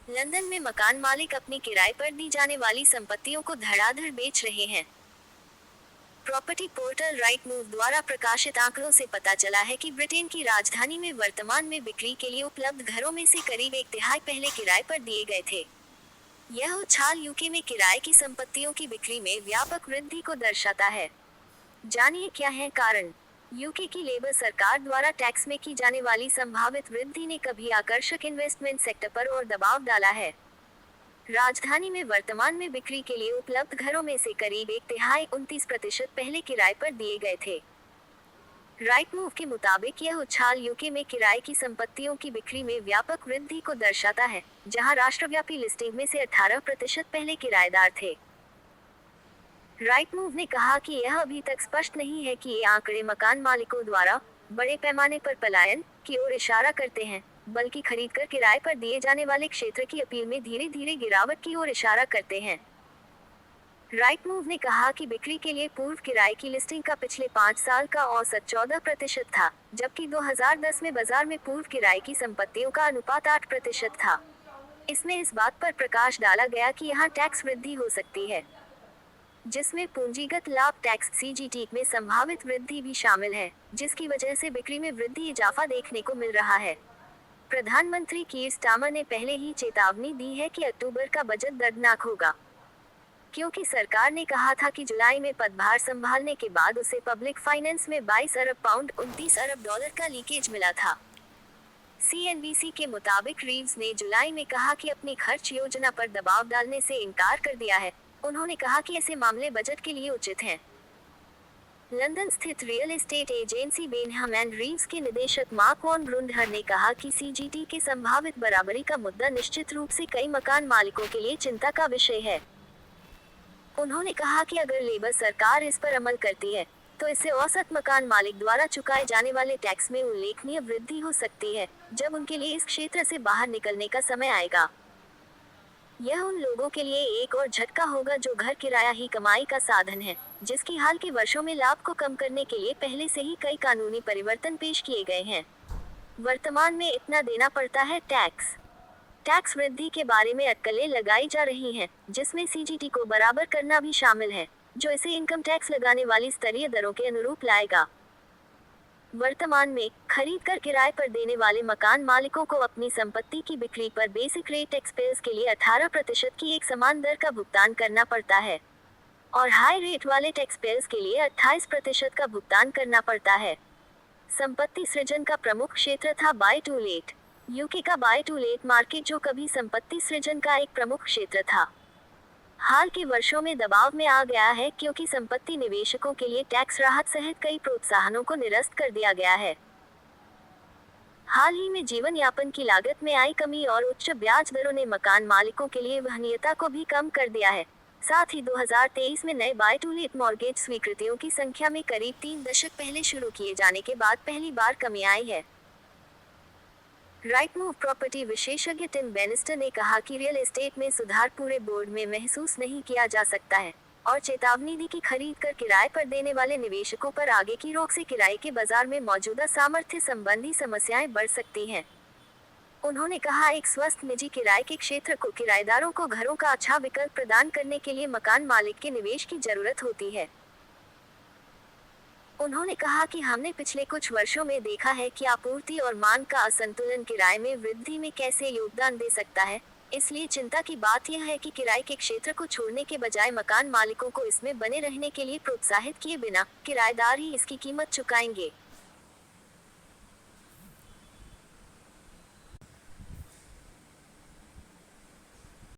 London में मकान मालिक अपनी किराए पर दी जाने वाली संपत्तियों को धड़ाधड़ बेच रहे हैं। प्रॉपर्टी पोर्टल राइटमूव द्वारा प्रकाशित आंकड़ों से पता चला है कि ब्रिटेन की राजधानी में वर्तमान में बिक्री के लिए उपलब्ध घरों में से करीब एक तिहाई पहले किराए पर दिए गए थे। यह उछाल यूके में किराए की संपत्तियों की बिक्री में व्यापक वृद्धि को दर्शाता है। जानिए क्या है कारण। यूके की लेबर सरकार द्वारा टैक्स में की जाने वाली संभावित वृद्धि ने कभी आकर्षक इन्वेस्टमेंट सेक्टर पर और दबाव डाला है। राजधानी में वर्तमान में बिक्री के लिए उपलब्ध घरों में से करीब एक तिहाई 29% पहले किराए पर दिए गए थे। राइटमूव के मुताबिक यह उछाल यूके में किराए की संपत्तियों की बिक्री में व्यापक वृद्धि को दर्शाता है, जहां राष्ट्रव्यापी लिस्टिंग में से 18% पहले किराएदार थे। राइटमूव ने कहा कि यह अभी तक स्पष्ट नहीं है कि ये आंकड़े मकान मालिकों द्वारा बड़े पैमाने पर पलायन की ओर इशारा करते हैं, बल्कि खरीदकर किराए पर दिए जाने वाले क्षेत्र की अपील में धीरे धीरे गिरावट की ओर इशारा करते हैं। राइटमूव ने कहा कि बिक्री के लिए पूर्व किराए की लिस्टिंग का पिछले 5 साल का औसत 14% था, जबकि 2010 में बाजार में पूर्व किराए की संपत्तियों का अनुपात 8% था। इसमें इस बात पर प्रकाश डाला गया कि यहाँ टैक्स वृद्धि हो सकती है, जिसमें पूंजीगत लाभ टैक्स (CGT) में संभावित वृद्धि भी शामिल है, जिसकी वजह से बिक्री में वृद्धि इजाफा देखने को मिल रहा है। प्रधानमंत्री कीर स्टारमर ने पहले ही चेतावनी दी है कि अक्टूबर का बजट दर्दनाक होगा, क्योंकि सरकार ने कहा था कि जुलाई में पदभार संभालने के बाद उसे पब्लिक फाइनेंस में 22 अरब पाउंड ($29 अरब) का लीकेज मिला था। CNBC के मुताबिक रीव्स ने जुलाई में कहा कि अपनी खर्च योजना पर दबाव डालने से इनकार कर दिया है। उन्होंने कहा कि ऐसे मामले बजट के लिए उचित हैं। लंदन स्थित real estate agency Benham and Reeves के निदेशक मार्क वॉन ब्रुंडहर ने कहा कि CGT के संभावित बराबरी का मुद्दा निश्चित रूप से कई मकान मालिकों के लिए चिंता का विषय है। उन्होंने कहा कि अगर लेबर सरकार इस पर अमल करती है, तो इससे औसत मकान मालिक द्वारा चुकाए जाने वाले टैक्स में उल्लेखनीय वृद्धि हो सकती है, जब उनके लिए इस क्षेत्र से बाहर निकलने का समय आएगा। यह उन लोगों के लिए एक और झटका होगा जो घर किराया ही कमाई का साधन है, जिसकी हाल के वर्षों में लाभ को कम करने के लिए पहले से ही कई कानूनी परिवर्तन पेश किए गए हैं। वर्तमान में इतना देना पड़ता है। टैक्स वृद्धि के बारे में अटकलें लगाई जा रही हैं, जिसमें CGT को बराबर करना भी शामिल है, जो इसे इनकम टैक्स लगाने वाली स्तरीय दरों के अनुरूप लाएगा। वर्तमान में खरीद कर किराए पर देने वाले मकान मालिकों को अपनी संपत्ति की बिक्री पर बेसिक रेट टैक्सपेयर्स के लिए 18% की एक समान दर का भुगतान करना पड़ता है, और हाई रेट वाले टैक्सपेयर्स के लिए 28% का भुगतान करना पड़ता है। संपत्ति सृजन का प्रमुख क्षेत्र था बाय टू लेट। यूके का बाय टू लेट मार्केट जो कभी संपत्ति सृजन का एक प्रमुख क्षेत्र था, हाल के वर्षों में दबाव में आ गया है, क्योंकि संपत्ति निवेशकों के लिए टैक्स राहत सहित कई प्रोत्साहनों को निरस्त कर दिया गया है। हाल ही में जीवन यापन की लागत में आई कमी और उच्च ब्याज दरों ने मकान मालिकों के लिए वहनीयता को भी कम कर दिया है। साथ ही 2023 में नए बाय टू लेट मॉर्गेज स्वीकृतियों की संख्या में करीब 3 दशक पहले शुरू किए जाने के बाद पहली बार कमी आई है। राइटमूव प्रॉपर्टी विशेषज्ञ टिम बेनिस्टर ने कहा कि रियल एस्टेट में सुधार पूरे बोर्ड में महसूस नहीं किया जा सकता है, और चेतावनी दी कि खरीद कर किराए पर देने वाले निवेशकों पर आगे की रोक से किराए के बाजार में मौजूदा सामर्थ्य संबंधी समस्याएं बढ़ सकती हैं। उन्होंने कहा, एक स्वस्थ निजी किराए के क्षेत्र को किराएदारों को घरों का अच्छा विकल्प प्रदान करने के लिए मकान मालिक के निवेश की जरूरत होती है। उन्होंने कहा कि हमने पिछले कुछ वर्षों में देखा है कि आपूर्ति और मांग का असंतुलन किराए में वृद्धि में कैसे योगदान दे सकता है। इसलिए चिंता की बात यह है कि किराए के क्षेत्र को छोड़ने के बजाय मकान मालिकों को इसमें बने रहने के लिए प्रोत्साहित किए बिना किराएदार ही इसकी कीमत चुकाएंगे।